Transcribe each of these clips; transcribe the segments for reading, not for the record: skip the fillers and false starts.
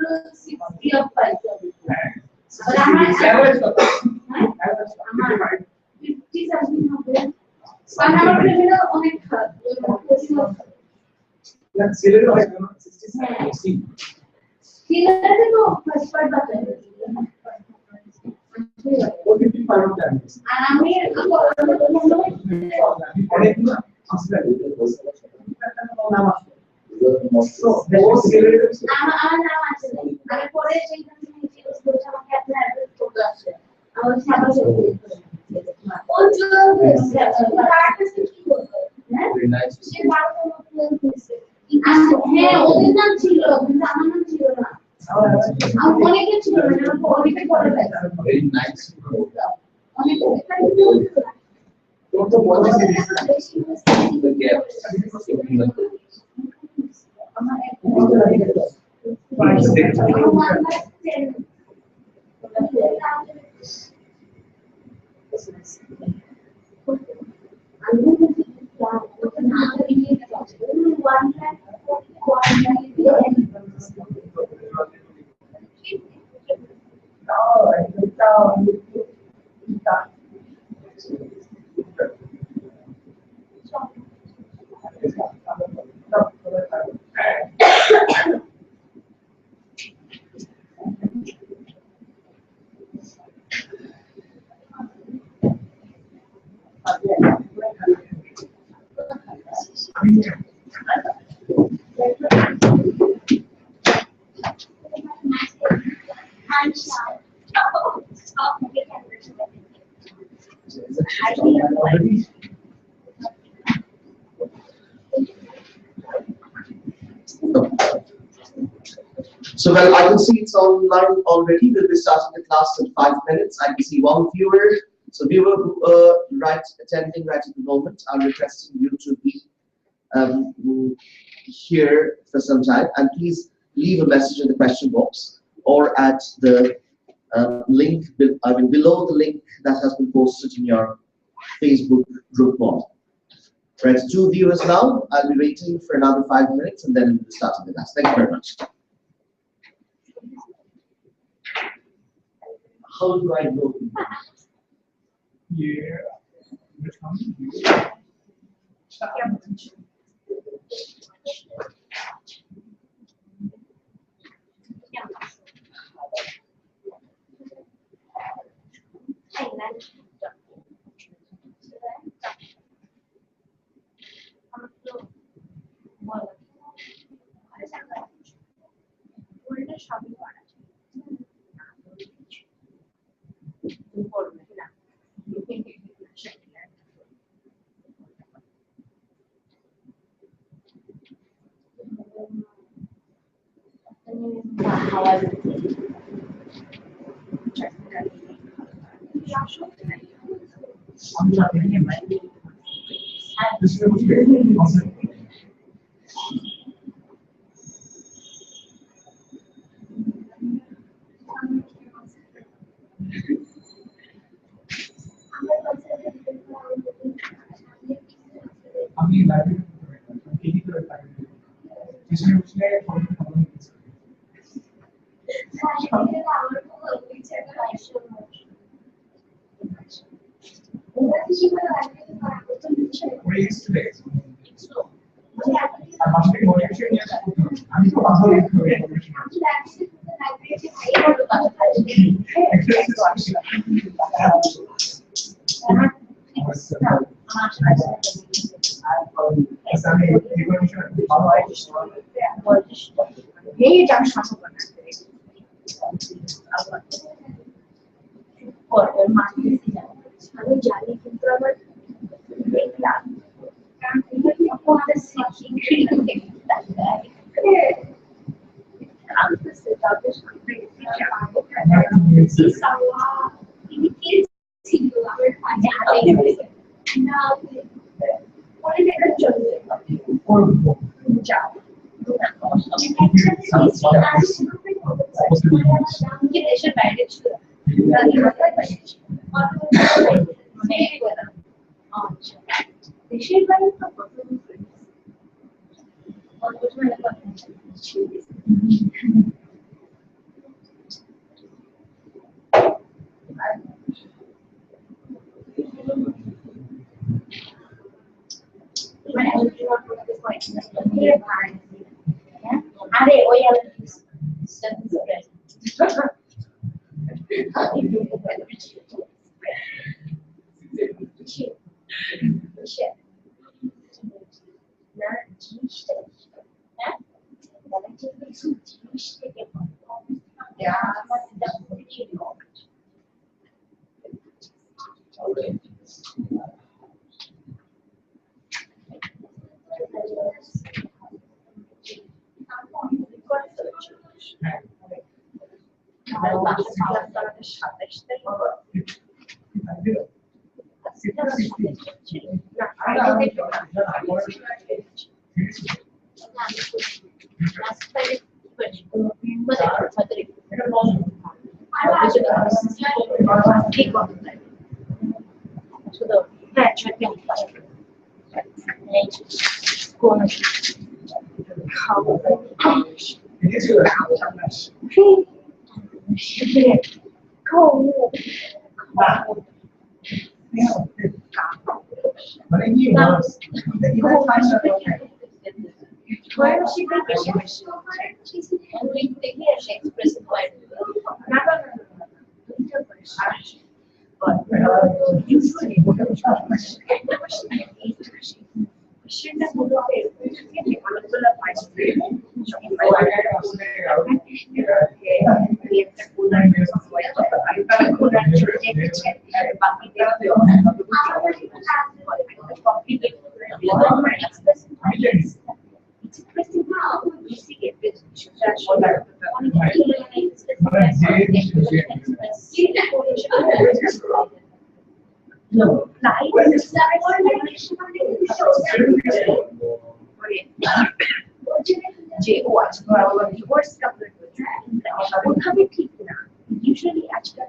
60 of 5 but average 50 something হবে কারণ আমার প্রেমে অনেক সিলেটে হয় 60 সিলেটে তো ফার্স্ট পার্ট বাতায় আর আমি অনেক আসলে নাম আছে আমার নাম আছে আমি পরে সেইখান থেকে জিজ্ঞেস করছি আমাকে আপনার অ্যাড্রেস কোড আছে আমার সাথে কোন জন্য অ্যাড্রেস কি বলবো হ্যাঁ সে 12 নম্বর দিয়েছে হ্যাঁ ওদের নাম ছিল কিন্তু আমার নাম ছিল না আমার অনেকে ছিল না আমার অনেকে পড়ে গেছে very nice অনেকে তোর তো বড় series the gaps So well, I can see it's online already. We'll be starting the class in 5 minutes. I can see one viewer. So viewer who attending right at the moment, I'm requesting you to be here for some time, and please leave a message in the question box or at the link, below the link that has been posted in your Facebook group wall. Right, 2 viewers now. I'll be waiting for another 5 minutes, and then we'll start the class. Thank you very much. How do I know? Yeah. Which one? আরে ওই না জিনিসটা হ্যাঁ জিনিস থেকে যে ও আজকে divorce কাপল ওখানে ঠিক না ইউজুয়ালি আজকাল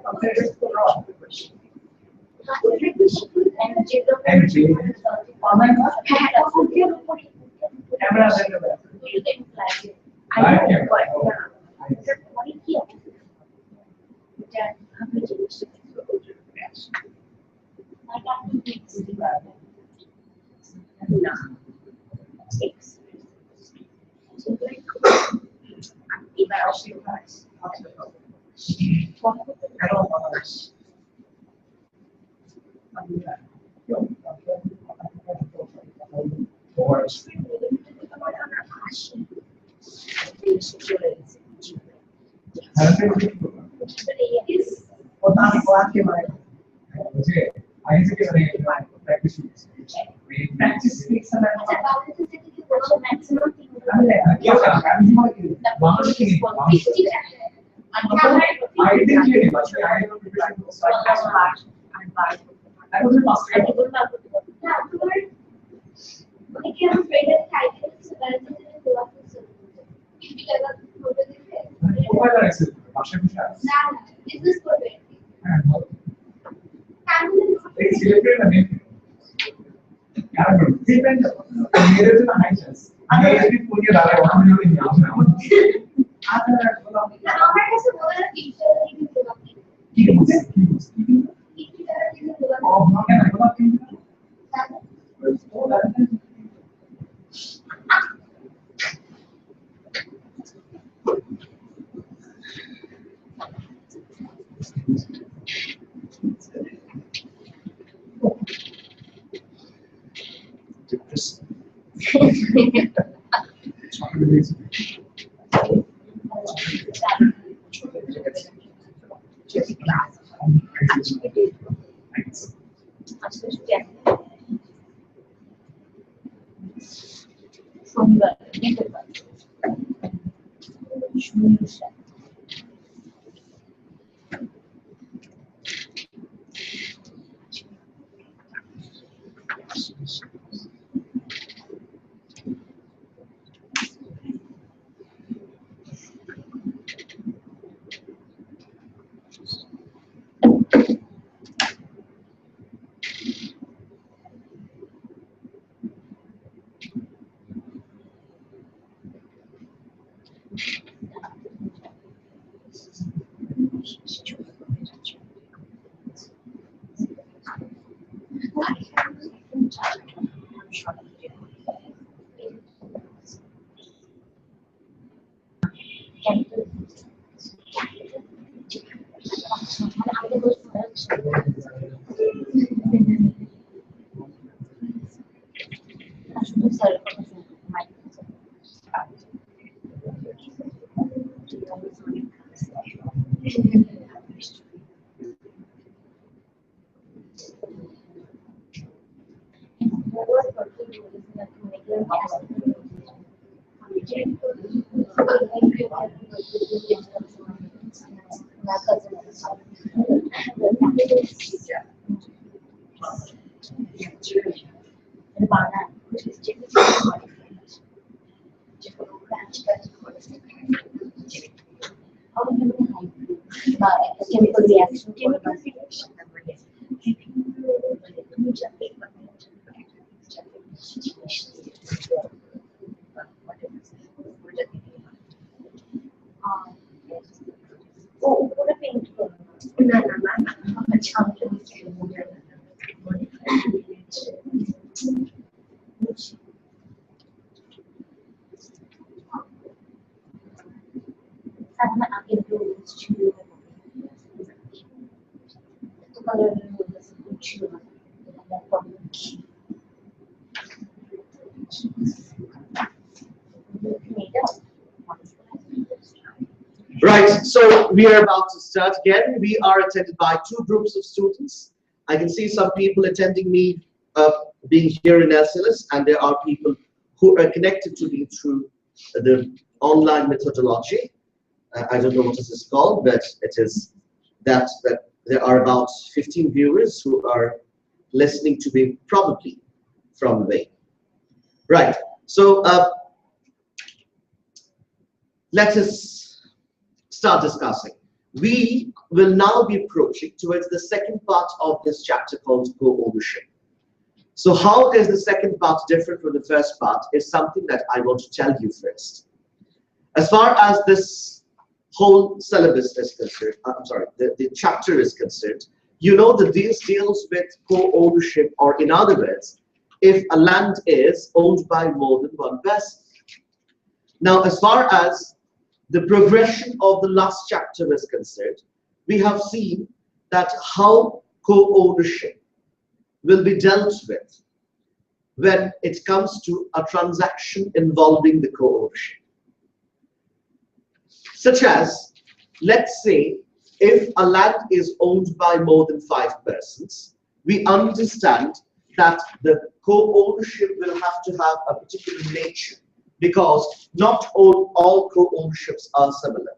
Chemical reaction, chemical reaction. Oh, what a painful. Sana akin rules to color rules to Right, so we are about to start again. We are attended by two groups of students. I can see some people attending me being here in Lcls, and there are people who are connected to me through the online methodology. I don't know what this is called, but it is that there are about 15 viewers who are listening to me probably from away. Right, so let us start discussing. We will now be approaching towards the second part of this chapter called co-ownership. So how is the second part different from the first part is something that I want to tell you first. As far as this whole syllabus is concerned, the chapter is concerned, you know that this deals with co-ownership, or in other words, if a land is owned by more than one person. Now, as far as the progression of the last chapter is concerned, we have seen that how co-ownership will be dealt with when it comes to a transaction involving the co-ownership. Such as, let's say, if a land is owned by more than 5 persons, we understand that the co-ownership will have to have a particular nature, because not all co-ownerships are similar.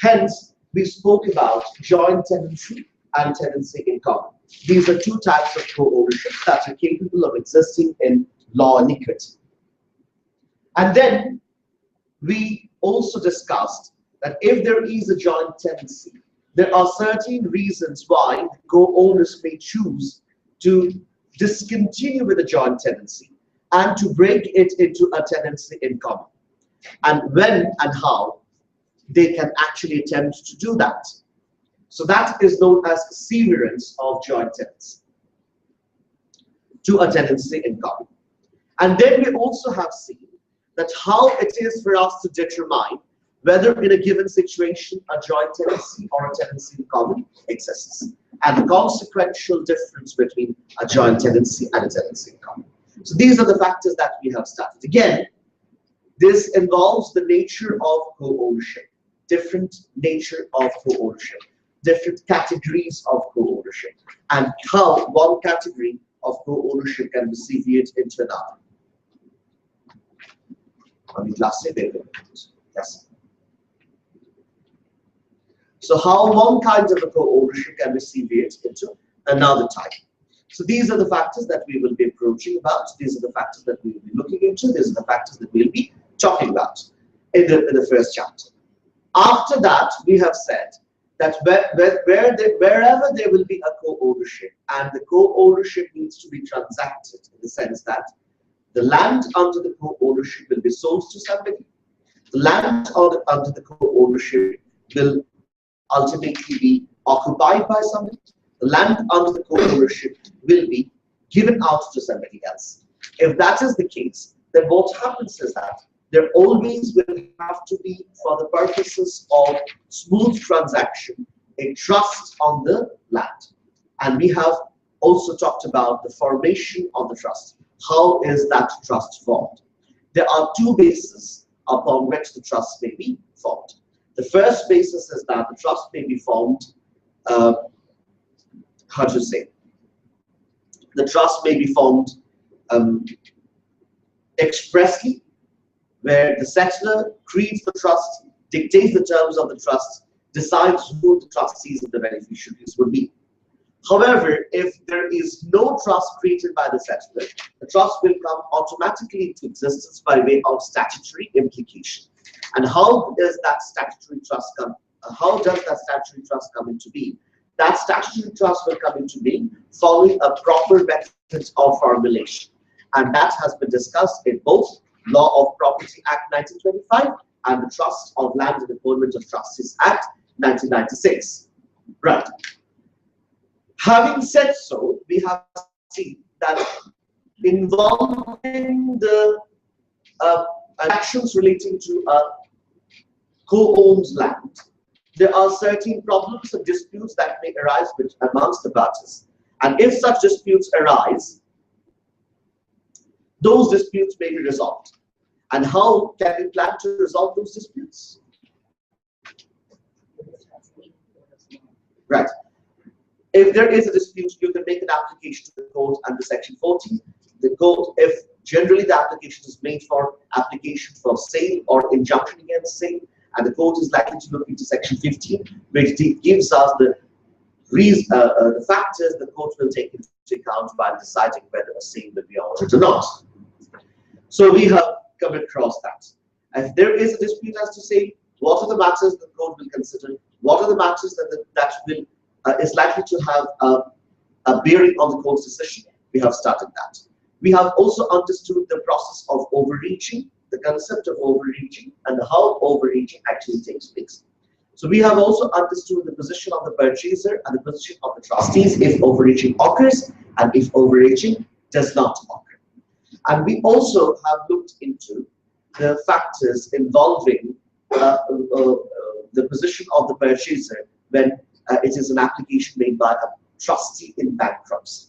Hence, we spoke about joint tenancy and tenancy in common. These are two types of co-ownership that are capable of existing in law and equity. And then we also discussed that if there is a joint tenancy, there are certain reasons why co-owners may choose to discontinue with a joint tenancy and to break it into a tenancy in common, and when and how they can actually attempt to do that. So that is known as severance of joint tenancy to a tenancy in common. And then we also have seen that how it is for us to determine whether in a given situation a joint tenancy or a tenancy in common exists, and the consequential difference between a joint tenancy and a tenancy in common. So these are the factors that we have started. Again, this involves the nature of co-ownership, different nature of co-ownership, different categories of co-ownership, and how one category of co-ownership can be severed into another. Yes. So how one kind of a co-ownership can be severed into another type. So these are the factors that we will be approaching about. These are the factors that we will be looking into. These are the factors that we'll be talking about in the first chapter. After that, we have said that wherever there will be a co-ownership, and the co-ownership needs to be transacted in the sense that the land under the co-ownership will be sold to somebody. The land under the co-ownership will ultimately be occupied by somebody. The land under the co-ownership will be given out to somebody else. If that is the case, then what happens is that there always will have to be, for the purposes of smooth transaction, a trust on the land. And we have also talked about the formation of the trust. How is that trust formed? There are two bases upon which the trust may be formed. The first basis is that the trust may be formed, how to say, the trust may be formed expressly, where the settler creates the trust, dictates the terms of the trust, decides who the trustees and the beneficiaries will be. However, if there is no trust created by the settler, the trust will come automatically into existence by way of statutory implication. And how does that statutory trust come? How does that statutory trust come into being? That statutory trust will come into being following a proper method of formulation, and that has been discussed in both Law of Property Act 1925 and the Trust of Land and Appointment of Trustees Act 1996. Right. Having said so, we have seen that involving the actions relating to a co-owned land, there are certain problems and disputes that may arise amongst the parties. And if such disputes arise, those disputes may be resolved. And how can we plan to resolve those disputes? Right. If there is a dispute, you can make an application to the court under Section 40. The court, if generally the application is made for application for sale or injunction against sale, and the court is likely to look into Section 15, which gives us the factors the court will take into account while deciding whether a sale will be ordered or not. So we have come across that. If there is a dispute as to say what are the matters the court will consider, what are the matters that will is likely to have a bearing on the court's decision, we have started that. We have also understood the process of overreaching, the concept of overreaching, and how overreaching actually takes place. So we have also understood the position of the purchaser and the position of the trustees if overreaching occurs and if overreaching does not occur. And we also have looked into the factors involving the position of the purchaser when it is an application made by a trustee in bankruptcy.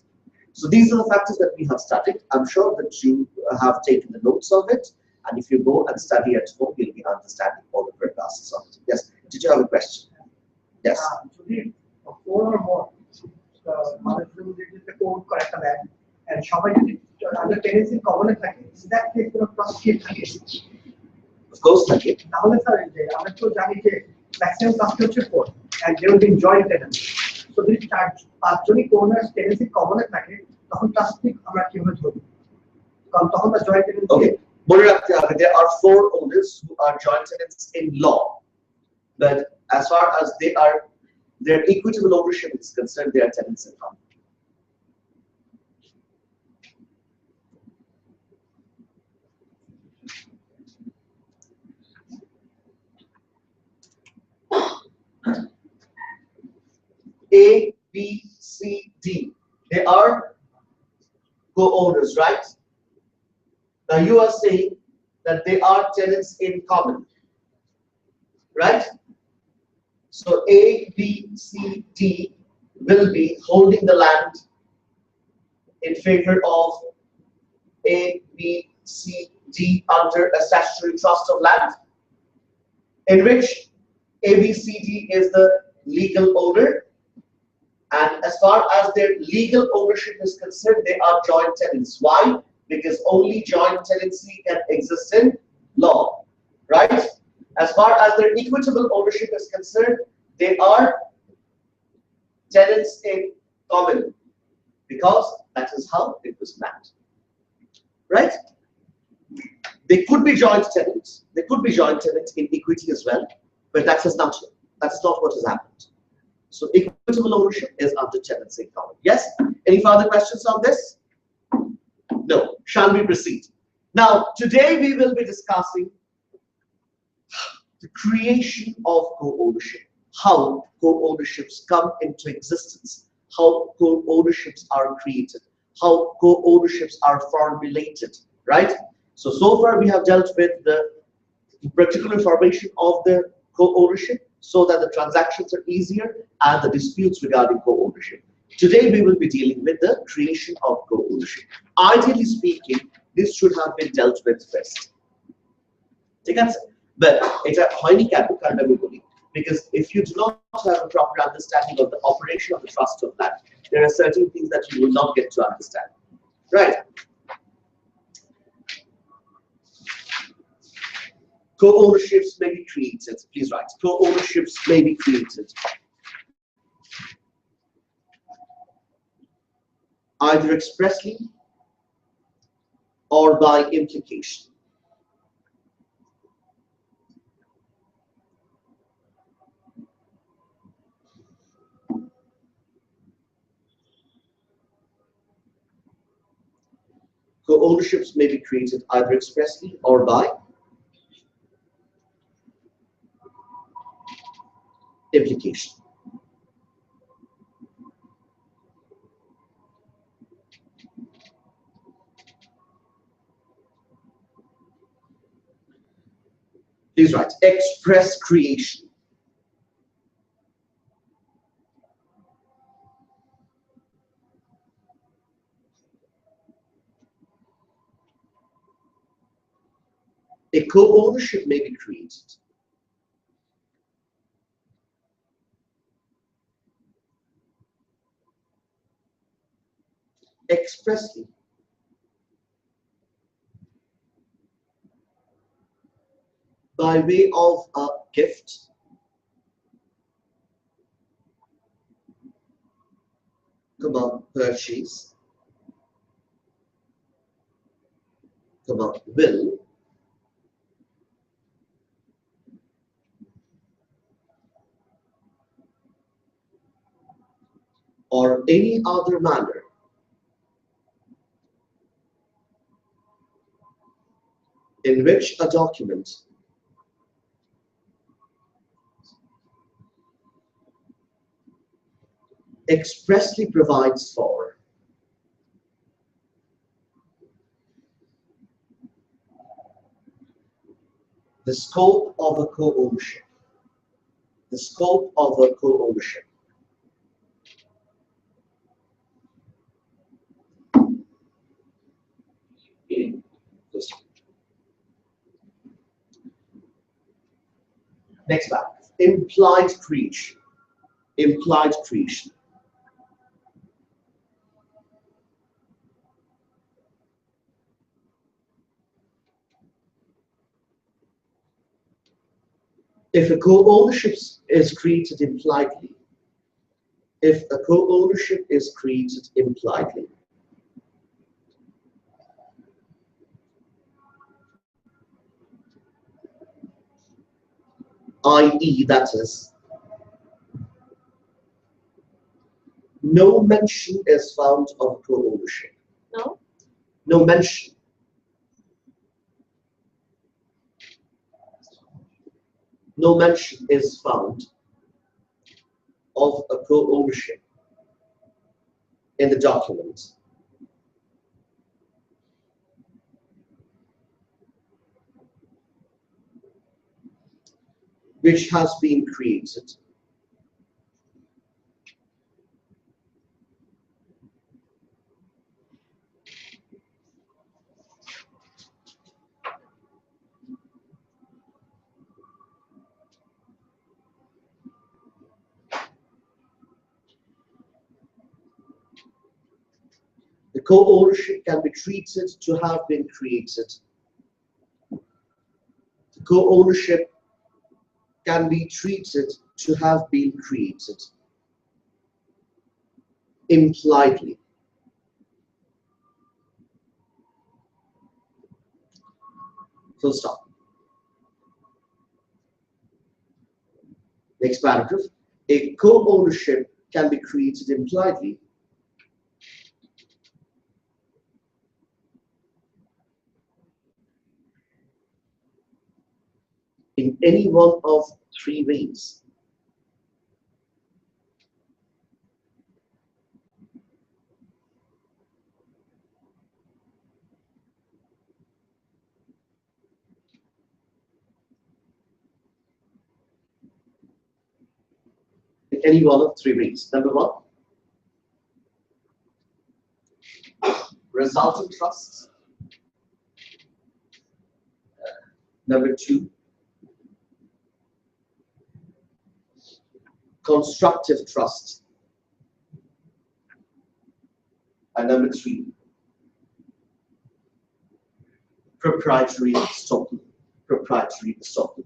So these are the factors that we have studied. I'm sure that you have taken the notes of it, and if you go and study at home, you'll be understanding all the purposes of it. Yes, did you have a question? Yes. যদি four or more মানুষ যদি the code করে একটা land and সবাই যদি under tenancy common থাকে, is that case কোনো trustee থাকে? Of course, থাকে। তাহলে স্যার যে আমরা তো জানি যে maximum trustee হচ্ছে 4 and they will be joint tenants. So যদি পাঁচজনই owners tenancy common থাকে, তখন trustee আমরা কিভাবে ধরব? কারণ তখন তো joint tenancy। Okay. There are 4 owners who are joint tenants in law, but as far as their equitable ownership is concerned, they are tenants in common. A, B, C, D. They are co-owners, right? Now you are saying that they are tenants in common, right? So A, B, C, D will be holding the land in favor of A, B, C, D under a statutory trust of land, in which A, B, C, D is the legal owner. And as far as their legal ownership is concerned, they are joint tenants. Why? Because only joint tenancy can exist in law, right? As far as their equitable ownership is concerned, they are tenants in common, because that is how it was planned, right? They could be joint tenants. They could be joint tenants in equity as well, but that is not what has happened. So equitable ownership is under tenancy in common. Yes? Any further questions on this? No. Shall we proceed? Now, today we will be discussing the creation of co-ownership, how co-ownerships come into existence, how co-ownerships are created, how co-ownerships are formulated, right? So far we have dealt with the practical information of the co-ownership so that the transactions are easier and the disputes regarding co-ownership. Today we will be dealing with the creation of co-ownership. Ideally speaking, this should have been dealt with first. ঠিক আছে? But এটা হয়নি কেন? কারণ আমি বলি, because if you do not have a proper understanding of the operation of the trust of that, there are certain things that you will not get to understand. Right? Co-ownerships may be created. Please write. Co-ownerships may be created either expressly or by implication. Co-ownerships may be created either expressly or by implication. Please write express creation. A co-ownership may be created expressly by way of a gift, purchase, will, or any other manner in which a document expressly provides for the scope of a co-ownership. The scope of a co-ownership. Next back. Implied creation. Implied creation. If a co-ownership is created impliedly, if a co-ownership is created impliedly, i.e., that is, no mention is found of co-ownership. No mention. No mention is found of a co-ownership in the document. Which has been created the co-ownership can be treated to have been created. The co-ownership can be treated to have been created impliedly. Full stop. Next paragraph. A co-ownership can be created impliedly in any one of three ways. in any one of three ways. Number one, resulting trusts. Number two, constructive trust. And number three, proprietary stocking. Proprietary stocking.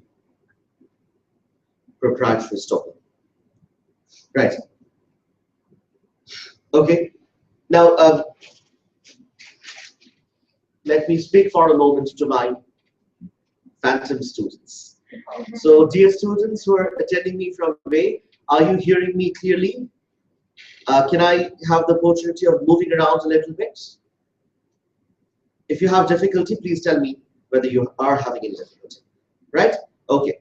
Proprietary stocking. Right. Okay. Now, let me speak for a moment to my phantom students. So, dear students who are attending me from away, are you hearing me clearly? Can I have the opportunity of moving around a little bit? If you have difficulty, please tell me whether you are having any difficulty. Right? Okay.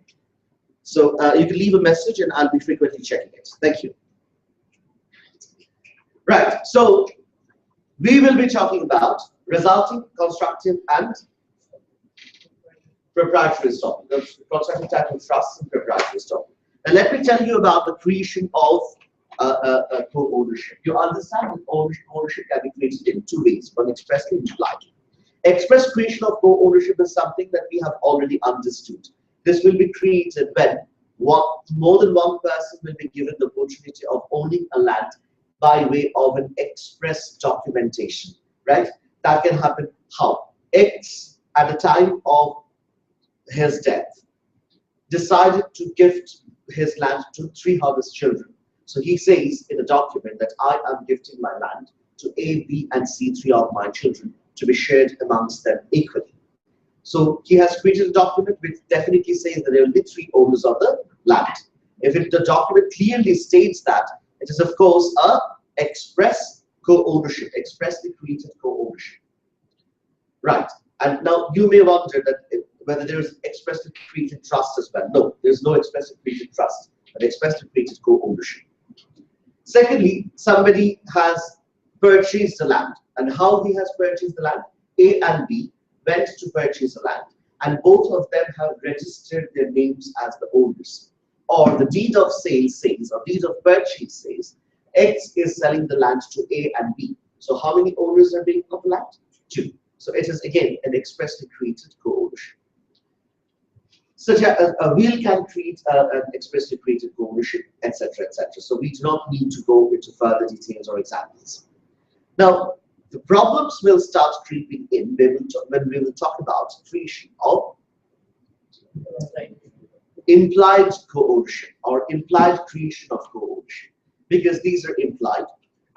So you can leave a message and I'll be frequently checking it. Thank you. Right. So we will be talking about resulting, constructive, and proprietary stocking. The constructive type of trusts and proprietary stocking. And let me tell you about the creation of co-ownership. You understand that ownership can be created in two ways, one expressly and implied. Express creation of co-ownership is something that we have already understood. This will be created when more than one person will be given the opportunity of owning a land by way of an express documentation, right? That can happen how? X, at the time of his death, decided to gift his land to three of his children. So he says in a document that I am gifting my land to A, B, and C, three of my children, to be shared amongst them equally. So he has created a document which definitely says that there will be three owners of the land. If the document clearly states that, it is of course a express co-ownership, expressly created co-ownership. Right. And now you may wonder that whether there is expressly created trust as well. No, there is no expressly created trust, but expressly created co-ownership. Secondly, somebody has purchased the land. And how he has purchased the land? A and B went to purchase the land, and both of them have registered their names as the owners. Or the deed of sale says, or deed of purchase says, X is selling the land to A and B. So how many owners are being of the land? Two. So it is again an expressly created co-ownership. Such a will can create an expressly created co-ownership, etc., etc. So we do not need to go into further details or examples. Now, the problems will start creeping in when we will talk about creation of implied co-ownership or implied creation of co-ownership, because these are implied,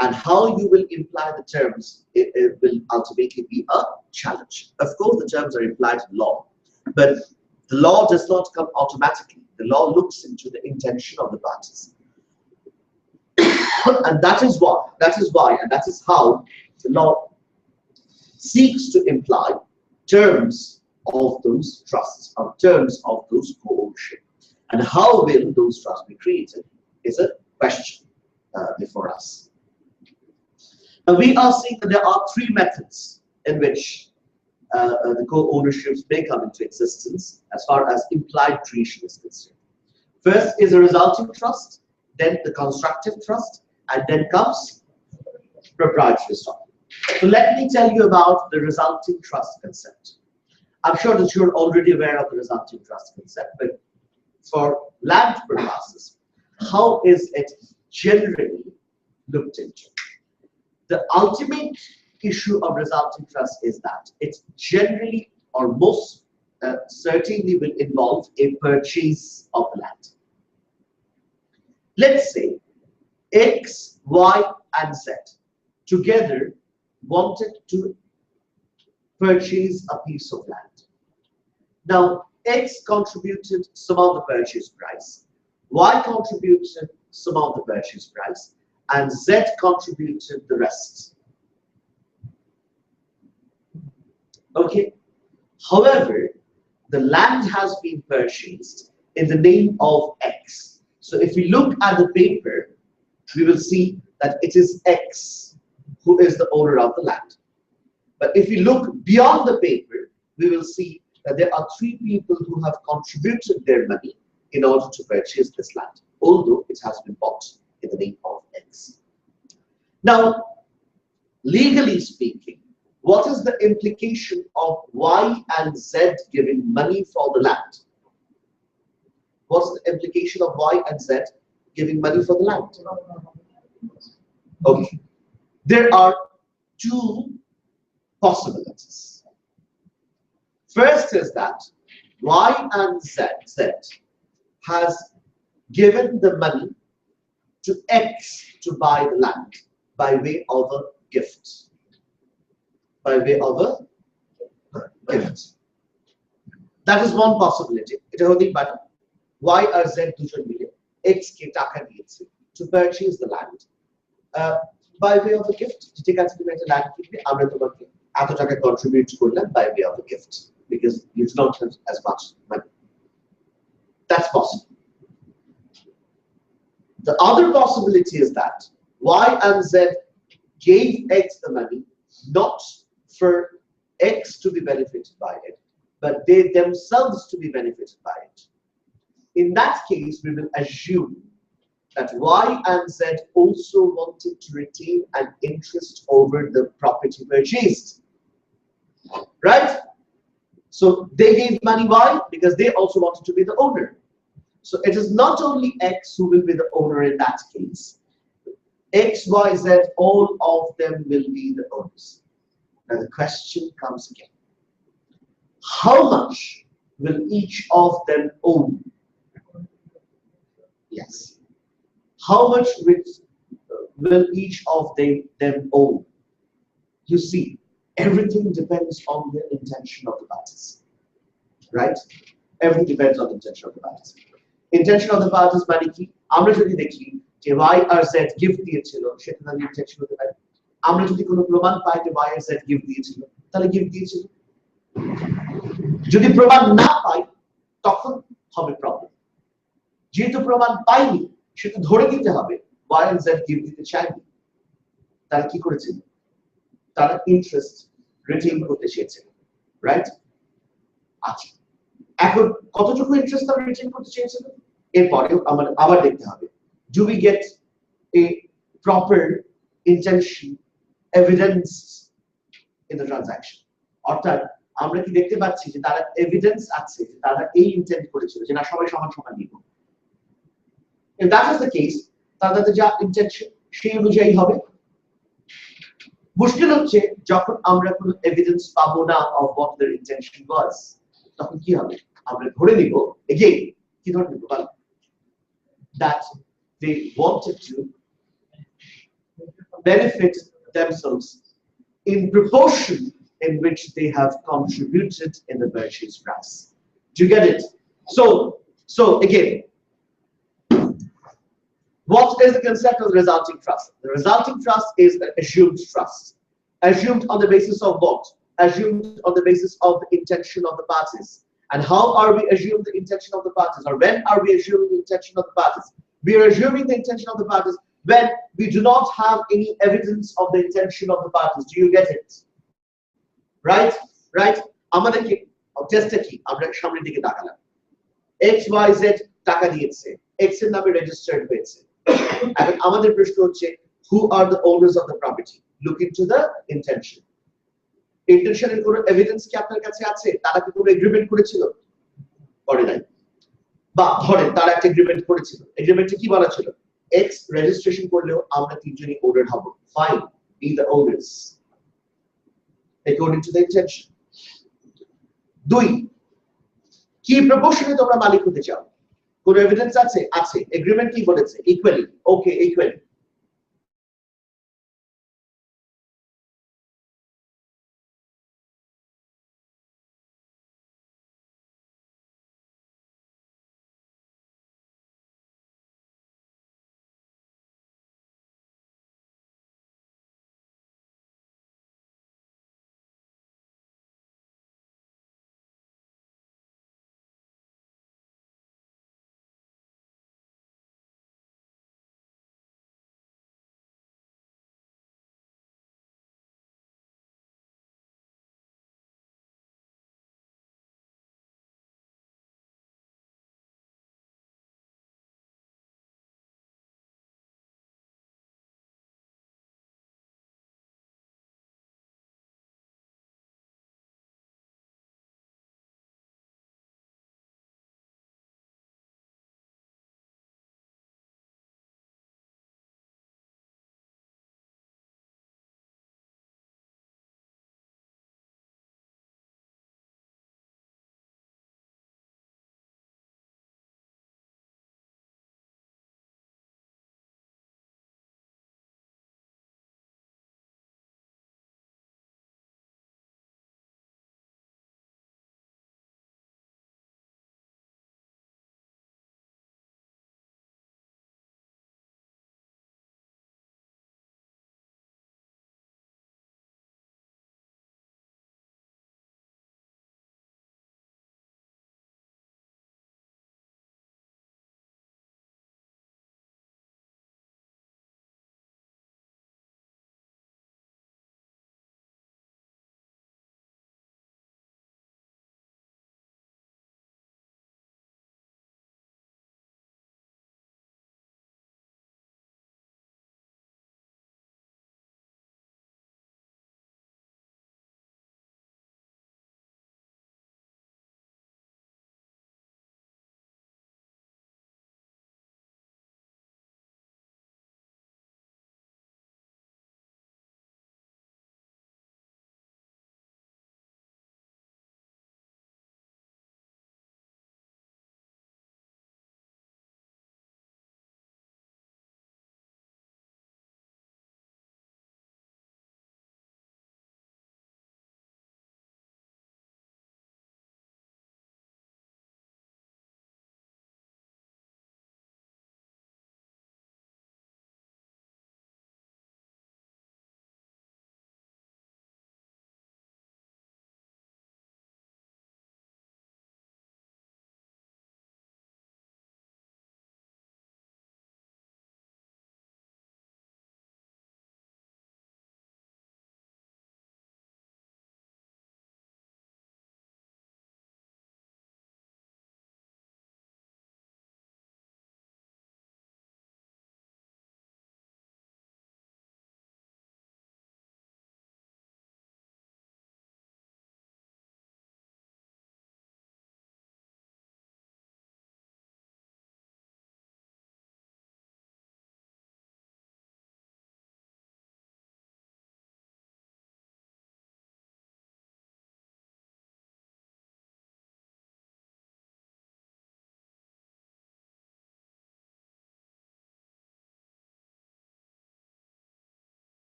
and how you will imply the terms it will ultimately be a challenge. Of course, the terms are implied in law, but the law does not come automatically. The law looks into the intention of the parties. And that is why, and that is how the law seeks to imply terms of those trusts, or terms of those co-ownership. And how will those trusts be created is a question before us. Now we are seeing that there are three methods in which the co-ownerships may come into existence as far as implied creation is concerned. First is a resulting trust, then the constructive trust, and then comes proprietary stocking. So let me tell you about the resulting trust concept. I'm sure that you're already aware of the resulting trust concept, but for land purposes, how is it generally looked into? The ultimate issue of resulting trust is that it generally or most certainly will involve a purchase of the land. Let's say X, Y, and Z together wanted to purchase a piece of land. Now, X contributed some of the purchase price, Y contributed some of the purchase price, and Z contributed the rest. Okay. However, the land has been purchased in the name of X. So if we look at the paper, we will see that it is X who is the owner of the land. But if we look beyond the paper, we will see that there are three people who have contributed their money in order to purchase this land. although it has been bought in the name of X. Now, legally speaking, what is the implication of Y and Z giving money for the land? What's the implication of Y and Z giving money for the land? Okay. There are two possibilities. First is that Y and Z has given the money to X to buy the land by way of a gift. By way of a gift. That is one possibility. It only but Y or Z দুজন মিলে X কে টাকা দিয়েছে to purchase the land by way of a gift. ঠিক আছে, তুমি একটা land কিনবে, আমরা তোমাকে এত টাকা contribute করলাম by way of a gift because you do not have as much money. That's possible. The other possibility is that Y and Z gave X the money not for X to be benefited by it, but they themselves to be benefited by it. In that case, we will assume that Y and Z also wanted to retain an interest over the property purchased. Right? So they gave money, why? Because they also wanted to be the owner. So it is not only X who will be the owner in that case. X, Y, Z, all of them will be the owners. Now the question comes again. How much will each of them own? Yes. How much will each of them own? You see, everything depends on the intention of the parties. Right? Everything depends on the intention of the parties. Intention of the parties মানে কি? আমরা যদি দেখি যে Y আর Z gift দিয়েছিল, সেটা তার intention হতে পারে। আমরা যদি কোনো প্রমাণ পাই যে Y আর Z gift দিয়েছিল, তাহলে gift দিয়েছিল। যদি প্রমাণ না পাই, তখন হবে প্রবলেম। যেহেতু প্রমাণ পাইনি, সেটা ধরে নিতে হবে Y and Z gift দিতে চায়নি। তারা কি করেছিল? তারা ইন্টারেস্ট রিটেইন করতে চেয়েছিল। রাইট? আচ্ছা। এখন কতটুকু ইন্টারেস্ট তারা রিটেইন করতে চেয়েছিল? এরপরেও আমাদের আবার দেখতে হবে। Do we get a proper intention evidence in the transaction? অর্থাৎ আমরা কি দেখতে পাচ্ছি যে তারা এভিডেন্স আছে যে তারা এই ইন্টেন্ট করেছিল যে না সবাই সমান সমান দিব। If that is the case, তাদের যা ইন্টেনশন সেই অনুযায়ী হবে। মুশকিল হচ্ছে যখন আমরা কোনো এভিডেন্স পাবো না of what their intention was, তখন কি হবে? আমরা ধরে নিব again কি ধরে নিব বল that they wanted to benefit themselves in proportion in which they have contributed in the purchase price. Do you get it? So again, what is the concept of the resulting trust? The resulting trust is an assumed trust. Assumed on the basis of what? Assumed on the basis of the intention of the parties. And how are we assuming the intention of the parties? Or when are we assuming the intention of the parties? We are assuming the intention of the parties when we do not have any evidence of the intention of the parties. Do you get it? Right? Right? আমাদের কি টেস্টটা কি? আমরা সামনের দিকে তাকালাম। XYZ টাকা দিয়েছে। X এর নামে রেজিস্টার্ড হয়েছে। এখন আমাদের প্রশ্ন হচ্ছে who are the owners of the property? Look into the intention. ইন্টেনশনের কোনো এভিডেন্স কি আপনার কাছে আছে? তারা কি কোনো এগ্রিমেন্ট করেছিল? করে নাই। বা ধরেন তারা একটা এগ্রিমেন্ট করেছিল। এগ্রিমেন্টে কি বলা ছিল? X রেজিস্ট্রেশন করলেও আমরা তিনজনই ওনার হব। Fine, be the owners according to the intention. 2, কি প্রপোর্শনে তোমরা মালিক হতে চাও? কোন এভিডেন্স আছে? আছে। এগ্রিমেন্ট কি বলেছে? Equally. Okay, equally.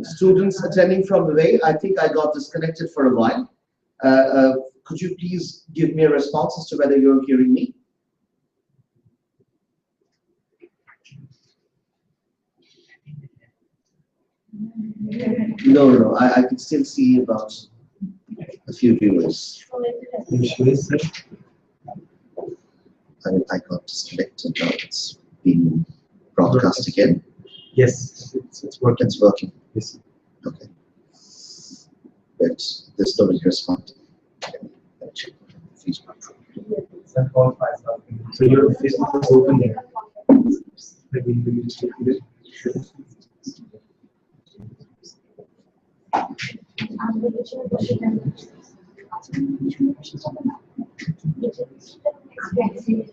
Students attending from the way, I think I got disconnected for a while. Could you please give me a response as to whether you're hearing me? No, I can still see about a few viewers. I got disconnected now. It's being broadcast again. Yes, it's working. It's working. Yes. Okay. But there's nobody responding. Check Facebook. So your Facebook is open there. Maybe you just repeat it. Thank you.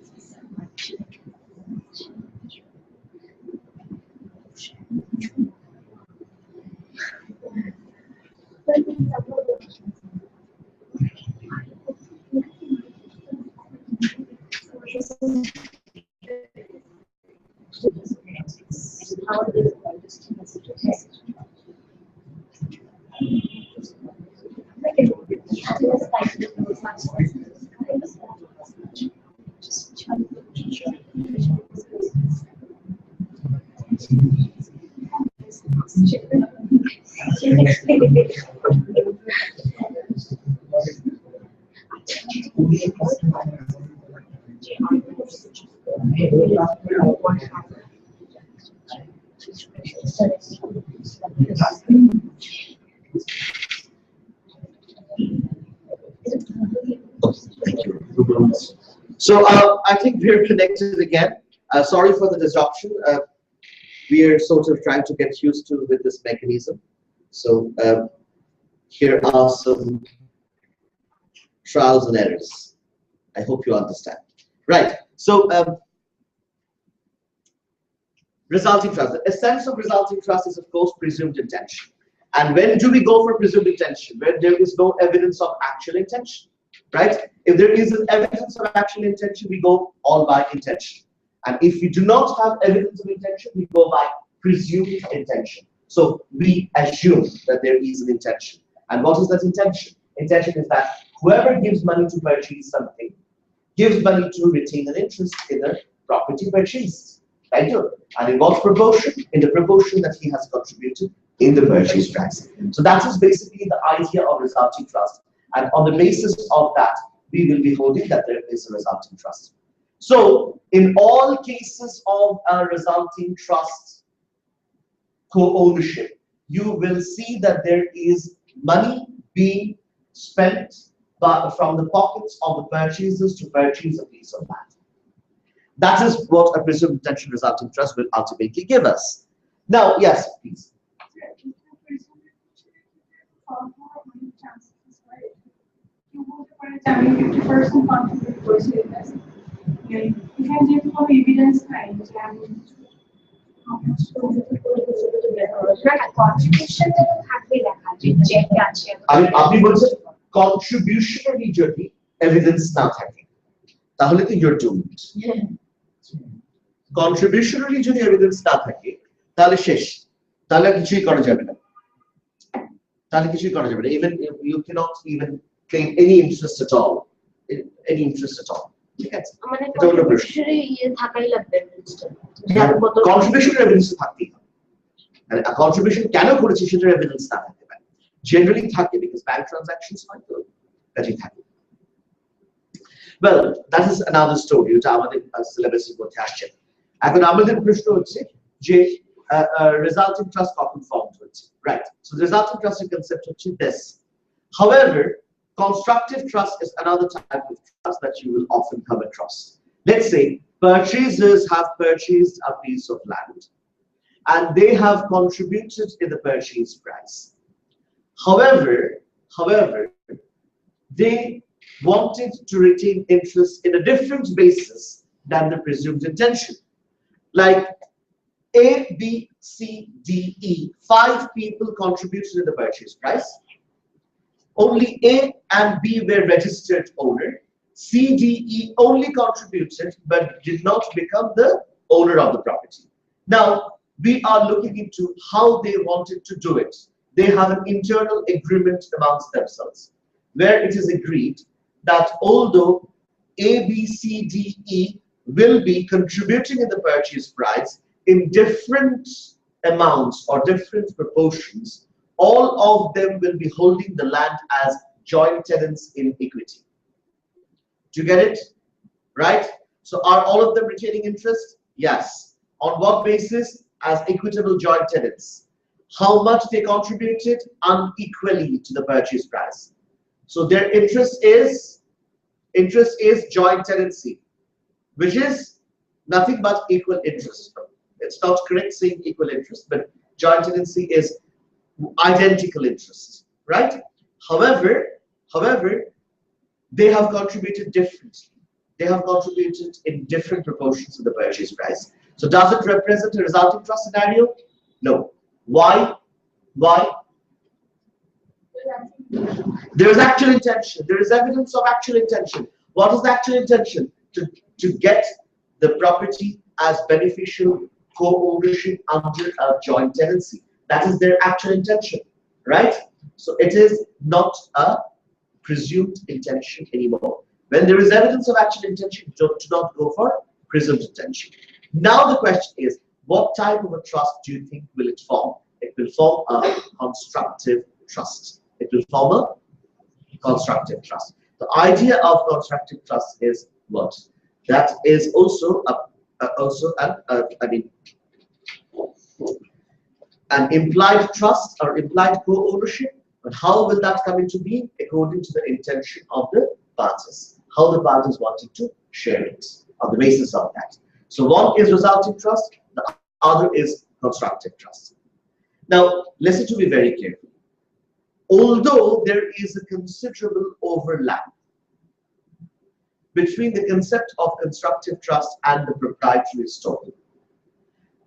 So I think we're connected again. Sorry for the disruption. We are sort of trying to get used to with this mechanism. So here are some trials and errors. I hope you understand. Right. So resulting trust. The essence of resulting trust is, of course, presumed intention. And when do we go for presumed intention? When there is no evidence of actual intention, right? If there is an evidence of actual intention, we go all by intention. And if we do not have evidence of intention, we go by presumed intention. So we assume that there is an intention. And what is that intention? Intention is that whoever gives money to purchase something gives money to retain an interest in the property purchased. Right? And in what proportion? In the proportion that he has contributed in the purchase price. So that is basically the idea of resulting trust. And on the basis of that, we will be holding that there is a resulting trust. So in all cases of a resulting trust co-ownership, you will see that there is money being spent from the pockets of the purchasers to purchase a piece of land. That is what a presumed intention resulting trust will ultimately give us. Now, yes, please. আপনি বলছেন কন্ট্রিবিউশনারি যদি evidence না থাকে তাহলে তো your doomed কন্ট্রিবিউশনারি যদি evidence না থাকে তাহলে শেষ তাহলে কিছুই করা যাবে না even you cannot even claim any interest at all ঠিক আছে মানে কন্ট্রিবিউশনারি থাকাই লাগবে কন্ট্রিবিউশনারি এভিডেন্স থাকতেই হবে আর কন্ট্রিবিউশন কেন করেছে সেটার এভিডেন্স না থাকতে পারে জেনারেলি থাকে because bank transactions হয় তো কাজেই থাকে well that is another story যেটা আমাদের সিলেবাসের মধ্যে আসছে এখন আমাদের প্রশ্ন হচ্ছে যে resulting trust কখন ফর্ম হচ্ছে right so the resulting trust concept হচ্ছে this however constructive trust is another type of trust that you will often come across. Let's say purchasers have purchased a piece of land and they have contributed in the purchase price. However, they wanted to retain interest in a different basis than the presumed intention. Like A, B, C, D, E, 5 people contributed in the purchase price. Only A and B were registered owner. C, D, E only contributed but did not become the owner of the property. Now, we are looking into how they wanted to do it. They have an internal agreement amongst themselves, where it is agreed that although A, B, C, D, E will be contributing in the purchase price in different amounts or different proportions, all of them will be holding the land as joint tenants in equity. Do you get it? Right? So are all of them retaining interest? Yes. On what basis? As equitable joint tenants. How much they contributed? Unequally to the purchase price. So their interest is joint tenancy, which is nothing but equal interest. It's not correct saying equal interest, but joint tenancy is identical interest, right? However, they have contributed differently. They have contributed in different proportions to the purchase price. So does it represent a resulting trust scenario? No. Why? Why? There is actual intention. There is evidence of actual intention. What is the actual intention? To get the property as beneficial co-ownership under a joint tenancy. That is their actual intention, right? So it is not a presumed intention anymore. When there is evidence of actual intention, do not go for presumed intention. Now the question is, what type of a trust do you think will it form? It will form a constructive trust. It will form a constructive trust. The idea of constructive trust is what? That is also an implied trust or implied co-ownership. But how will that come into being? According to the intention of the parties. How the parties wanted to share it on the basis of that. So one is resulting trust, the other is constructive trust. Now, listen to me very carefully. Although there is a considerable overlap between the concept of constructive trust and the proprietary estoppel,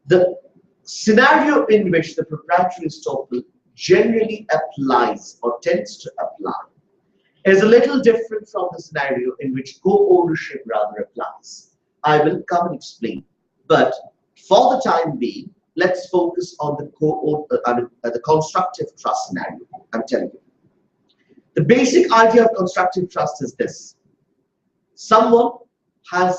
the scenario in which the proprietary estoppel generally applies or tends to apply is a little different from the scenario in which co-ownership rather applies. I will come and explain, but for the time being, let's focus on the constructive trust scenario. I'm telling you. The basic idea of constructive trust is this. Someone has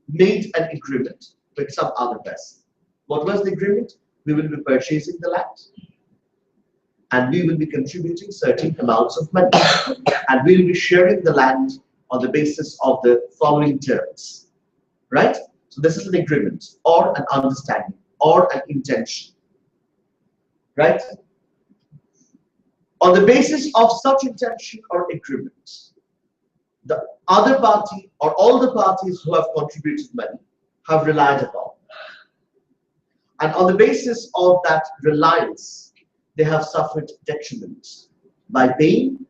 made an agreement with some other person. What was the agreement? We will be purchasing the land and we will be contributing certain amounts of money and we will be sharing the land on the basis of the following terms, right? So this is an agreement or an understanding or an intention, right? On the basis of such intention or agreement, the other party or all the parties who have contributed money have relied upon. And on the basis of that reliance, they have suffered detriment by paying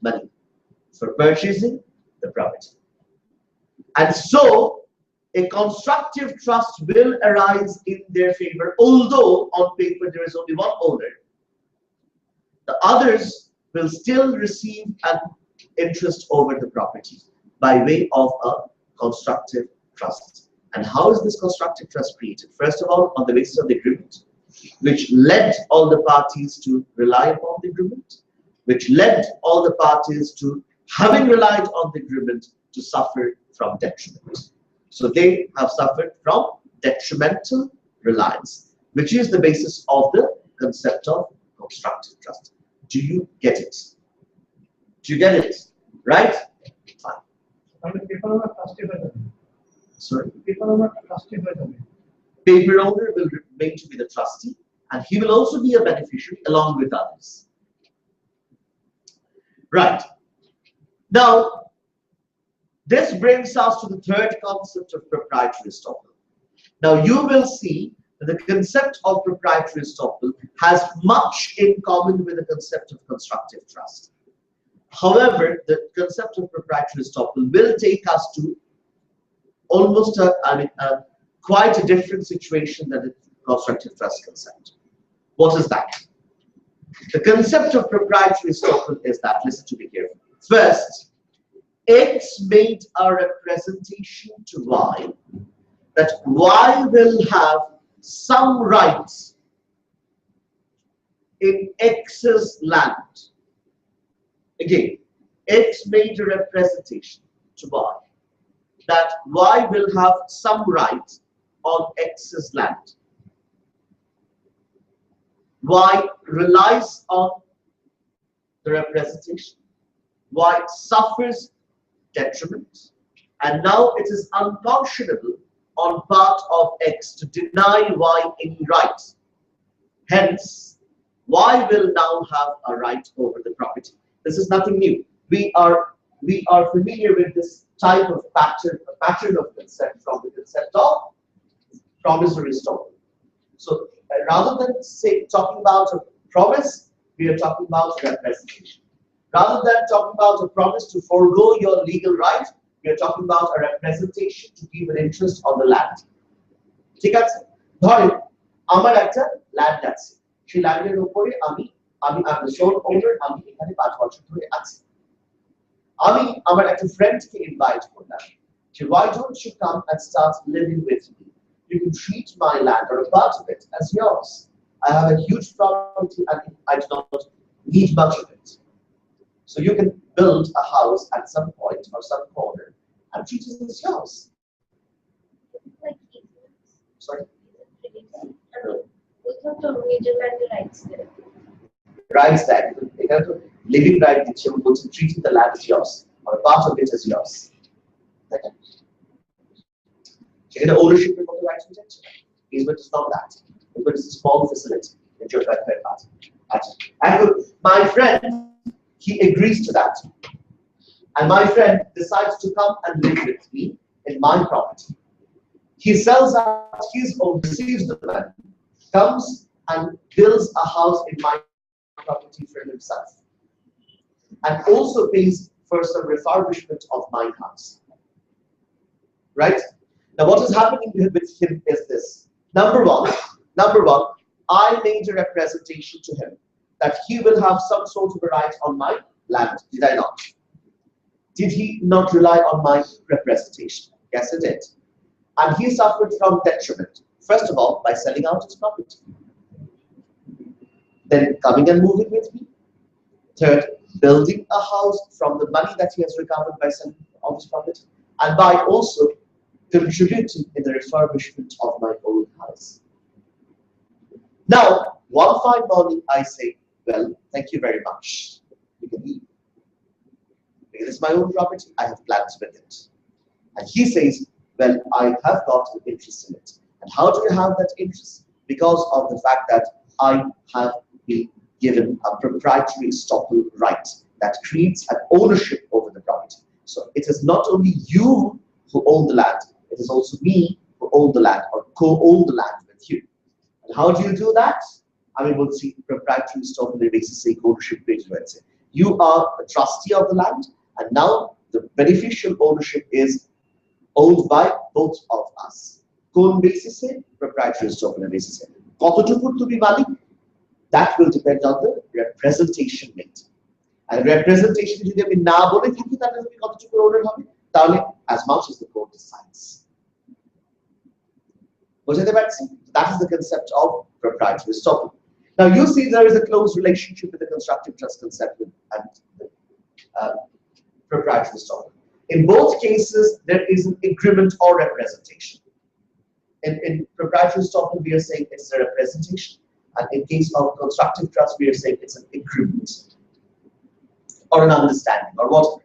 money for purchasing the property. And so, a constructive trust will arise in their favor, although on paper there is only one owner. The others will still receive an interest over the property by way of a constructive trust. And how is this constructive trust created? First of all, on the basis of the agreement, which led all the parties to rely upon the agreement, which led all the parties to, having relied on the agreement, to suffer from detriment. So they have suffered from detrimental reliance, which is the basis of the concept of constructive trust. Do you get it? Do you get it? Right? Fine. Sorry. Paper owner will remain to be the trustee, and he will also be a beneficiary along with others. Right. Now, this brings us to the third concept of proprietary estoppel. Now, you will see that the concept of proprietary estoppel has much in common with the concept of constructive trust. However, the concept of proprietary estoppel will take us to almost quite a different situation than the constructive trust concept. What is that? The concept of proprietary estoppel is that, listen to me carefully. First, X made a representation to Y that Y will have some rights in X's land. Again, X made a representation to Y that Y will have some right on X's land. Y relies on the representation. Y suffers detriment, and now it is unconscionable on part of X to deny Y any right. Hence, Y will now have a right over the property. This is nothing new. We are familiar with this type of pattern of consent from the concept of promissory estoppel. So rather than talking about a promise, we are talking about representation. Rather than talking about a promise to forego your legal right, we are talking about a representation to give an interest on the land. ঠিক আছে? ধরেন আমার একটা land আছে, সেই ল্যান্ডের উপরে আমি the sole owner, আমি এখানে 5 বছর ধরে আছি। আমি আমার একটা ফ্রেন্ডকে ইনভাইট করলাম যে why don't you come and start living with me? You can treat my land or a part of it as yours. I have a huge property and I do not need much of it. So you can build a house at some point or some corner and treat it as yours. Sorry? Rights that living right that you will treating the land as yours or a part of it as yours. Ownership of the rights protection. Easement is not that. Easement is a small facility enjoyed by third party. And my friend, he agrees to that. And my friend decides to come and live with me in my property. He sells out his own, receives the money, comes and builds a house in my property for himself. And also pays for some refurbishment of my house. Right? Now what is happening with him is this. Number one, I made a representation to him that he will have some sort of a right on my land. Did I not? Did he not rely on my representation? Yes, he did. And he suffered from detriment. First of all, by selling out his property. Then coming and moving with me. Third, building a house from the money that he has recovered by selling out his property. And by also contributing in the refurbishment of my old house. Now, one fine morning I say, well, thank you very much. You can leave. Because it's my own property, I have plans with it. And he says, well, I have got an interest in it. And how do you have that interest? Because of the fact that I have been given a proprietary estoppel right that creates an ownership over the property. So it is not only you who own the land, it is also me who own the land or co-own the land with you. And how do you do that? I mean, we'll see proprietary estoppel basis ownership based. You are a trustee of the land, and now the beneficial ownership is owned by both of us. কোন basis proprietary estoppel basis. কতটুকু তুমি মালিক? That will depend on the representation made. And representation যদি আমি না বলে থাকি তাহলে তুমি কতটুকু owner হবে? তাহলে as much as the court decides. That is the concept of proprietary estoppel. Now you see there is a close relationship with the constructive trust concept and the proprietary estoppel. In both cases, there is an agreement or representation. In proprietary estoppel, we are saying it's a representation, and in case of constructive trust, we are saying it's an agreement or an understanding or whatever.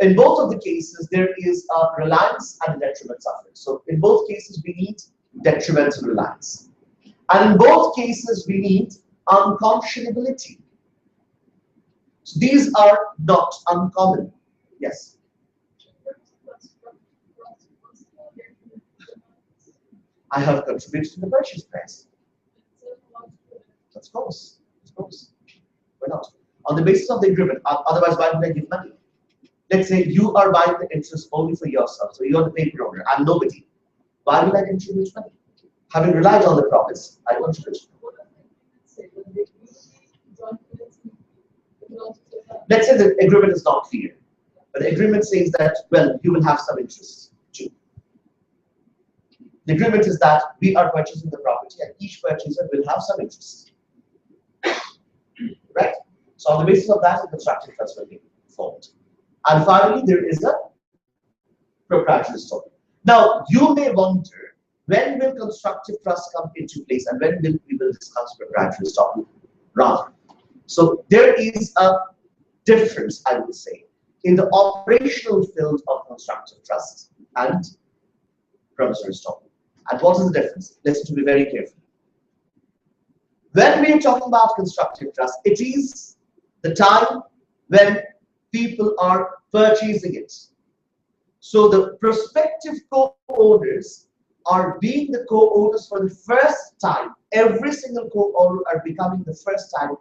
In both of the cases, there is a reliance and a detriment suffering. So in both cases, we need detrimental reliance. And in both cases, we need unconscionability. So these are not uncommon. Yes. I have contributed to the purchase price. Of course. Why not? On the basis of the agreement, otherwise why would I give money? Let's say you are buying the interest only for yourself, so you're the paper owner, I'm nobody. Why will I contribute money? Having relied on the promise, I contribute. Let's say the agreement is not clear. But the agreement says that, well, you will have some interest too. The agreement is that we are purchasing the property and each purchaser will have some interest. Right? So on the basis of that, a constructive trust will be formed. And finally, there is a proprietary stock. Now, you may wonder, when will constructive trust come into place and when will we discuss proprietary stock? Rather. So there is a difference, I would say, in the operational field of constructive trust and promissory stock. And what is the difference? Listen to me very carefully. When we are talking about constructive trust, it is the time when people are purchasing it. So the prospective co-owners are being the co-owners for the first time. Every single co-owner are becoming the first time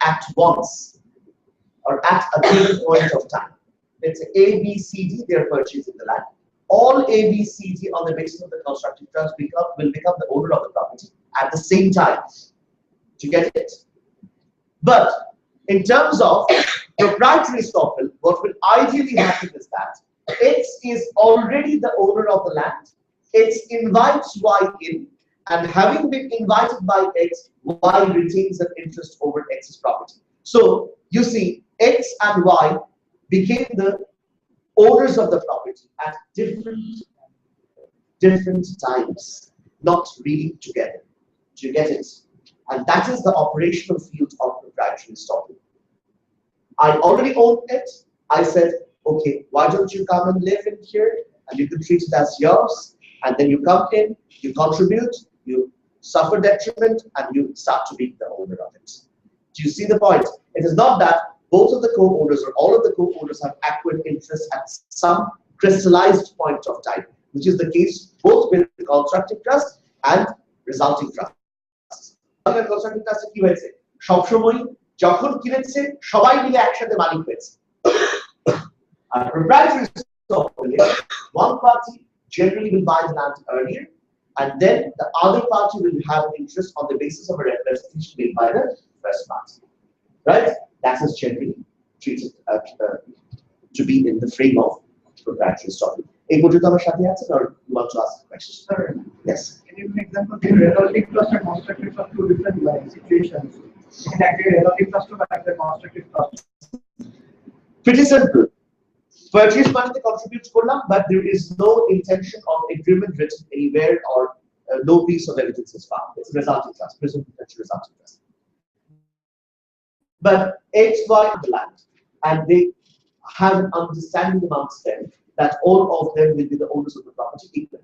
at once or at a given point of time. Let's say A, B, C, D, they are purchasing the land. All A, B, C, D on the basis of the constructive trust will become the owner of the property at the same time. To get it? But in terms of proprietary stock, what will ideally happen is that X is already the owner of the land. X invites Y in, and having been invited by X, Y retains an interest over X's property. So you see, X and Y became the owners of the property at different times, not really together. Do you get it? And that is the operational field of proprietary stock. I already own it. I said, okay, why don't you come and live in here? And you can treat it as yours. And then you come in, you contribute, you suffer detriment, and you start to be the owner of it. Do you see the point? It is not that both of the co-owners or all of the co-owners have acquired interest at some crystallized point of time, which is the case both with constructive trust and resulting trust. Constructive trust কি হয়েছে? সবসময় যখন কিনেছে সবাই মিলে একসাথে মালিক হয়েছে। আর proprietary stock one party generally will buy the land earlier, and then the other party will have an interest on the basis of a representation made by the first party. Right? That is generally treated to be in the frame of proprietary stock. Or you want to ask a question? Sir, Yes. can you give an example? The resulting trust and constructive trust, two different situations. In actually resulting trust to the constructive trust. Pretty simple. Purchase money contributes korlam, but there is no intention of agreement written anywhere or no piece of evidence is found. It's a resulting trust, presumed potential resulting trust. But X, Y, the land, and they have an understanding amongst them that all of them will be the owners of the property equally.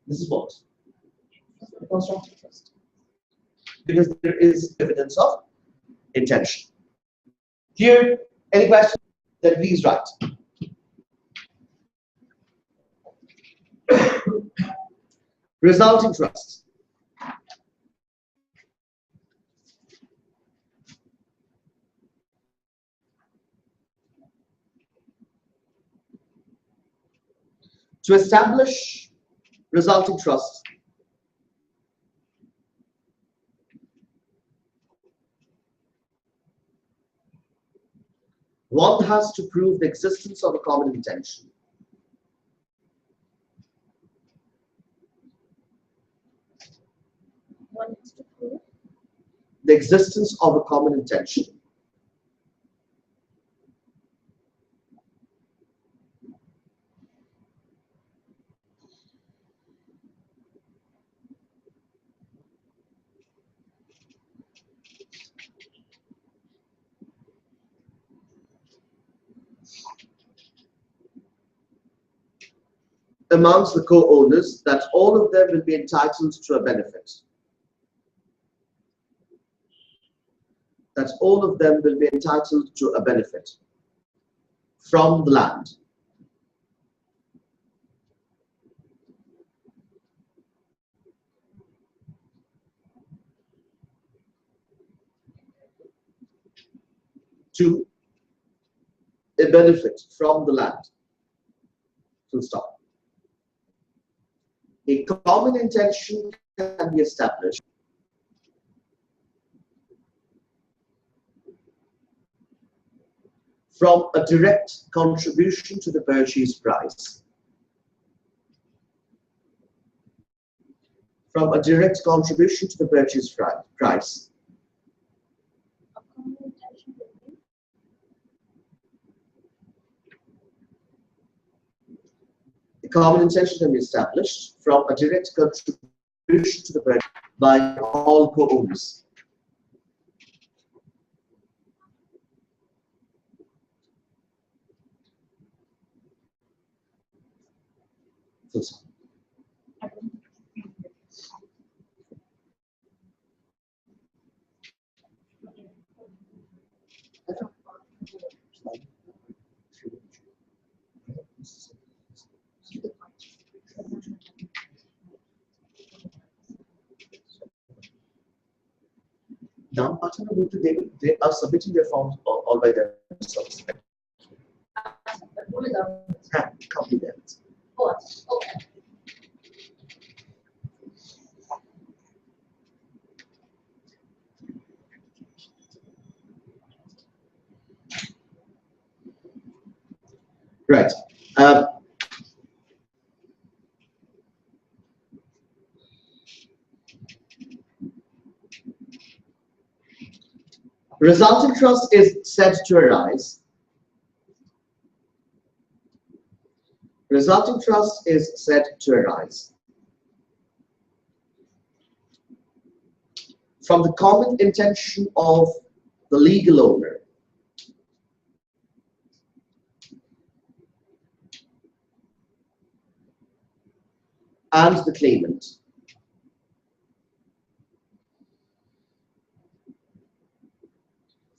This is what? The constructive trust. Because there is evidence of intention. Here, any question? Then please write. Resulting trust. To establish resulting trust, one has to prove the existence of a common intention. One has to prove The existence of a common intention. Amongst the co-owners, that all of them will be entitled to a benefit. That all of them will be entitled to a benefit from the land. To a benefit from the land. Full stop. A common intention can be established from a direct contribution to the purchase price. From a direct contribution to the purchase price. The common intention can be established from a direct contribution to the purchase by all co-owners. Now, they are submitting their forms all by themselves. Copy that. Okay. Right. Resulting trust is said to arise. Resulting trust is said to arise from the common intention of the legal owner and the claimant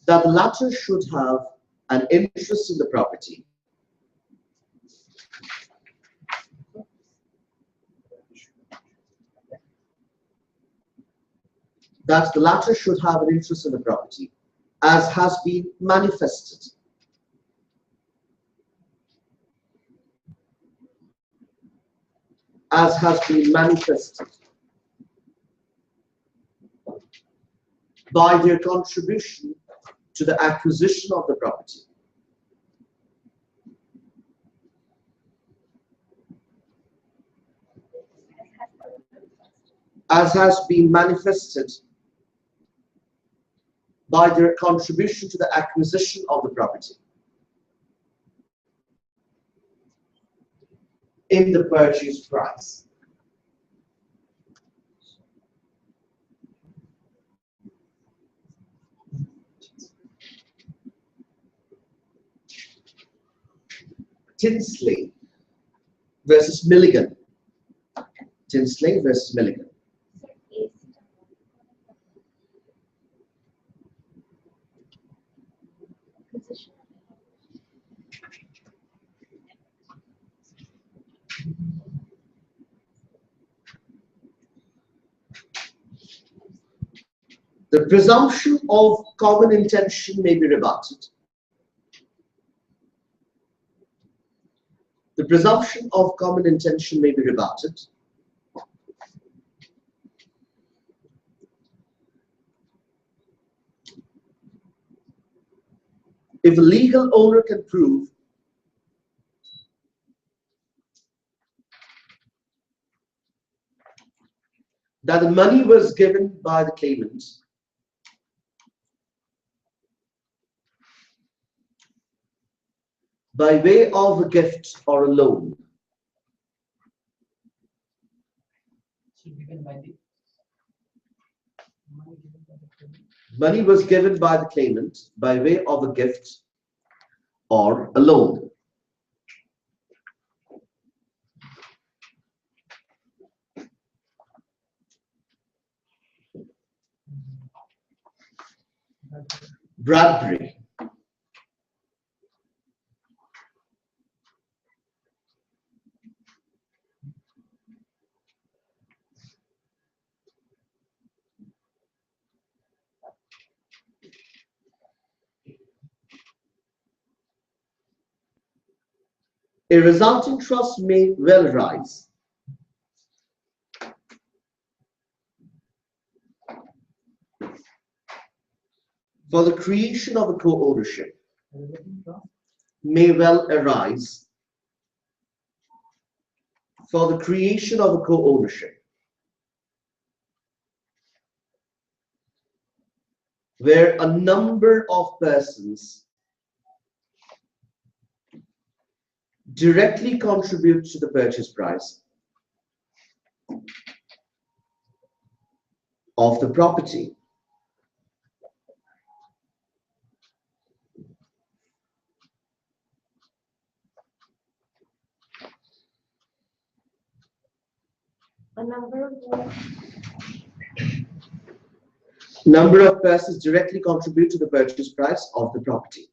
that the latter should have an interest in the property as has been manifested by their contribution to the acquisition of the property. As has been manifested by their contribution to the acquisition of the property in the purchase price. Tinsley versus Milligan. Tinsley versus Milligan. The presumption of common intention may be rebutted. The presumption of common intention may be rebutted if a legal owner can prove that the money was given by the claimant by way of a gift or a loan. Money was given by the claimant by way of a gift or a loan. Bradbury. A resulting trust may well arise for the creation of a co-ownership may well arise for the creation of a co-ownership where a number of persons directly contribute to the purchase price of the property. A Number of persons directly contribute to the purchase price of the property.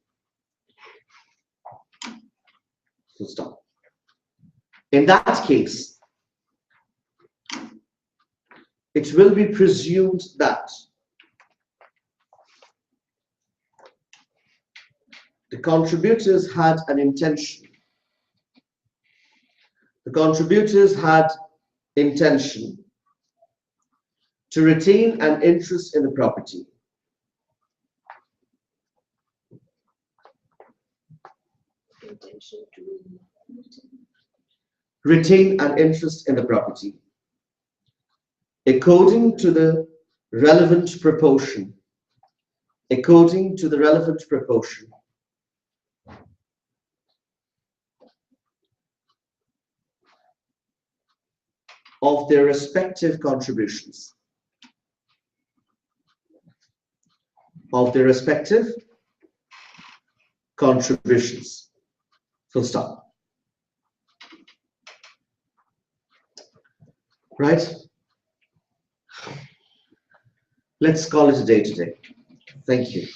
Full stop. In that case, it will be presumed that the contributors had an intention. The contributors had intention to retain an interest in the property. Retain an interest in the property according to the relevant proportion. According to the relevant proportion of their respective contributions. Of their respective contributions. Full stop. Right? Let's call it a day today. Thank you.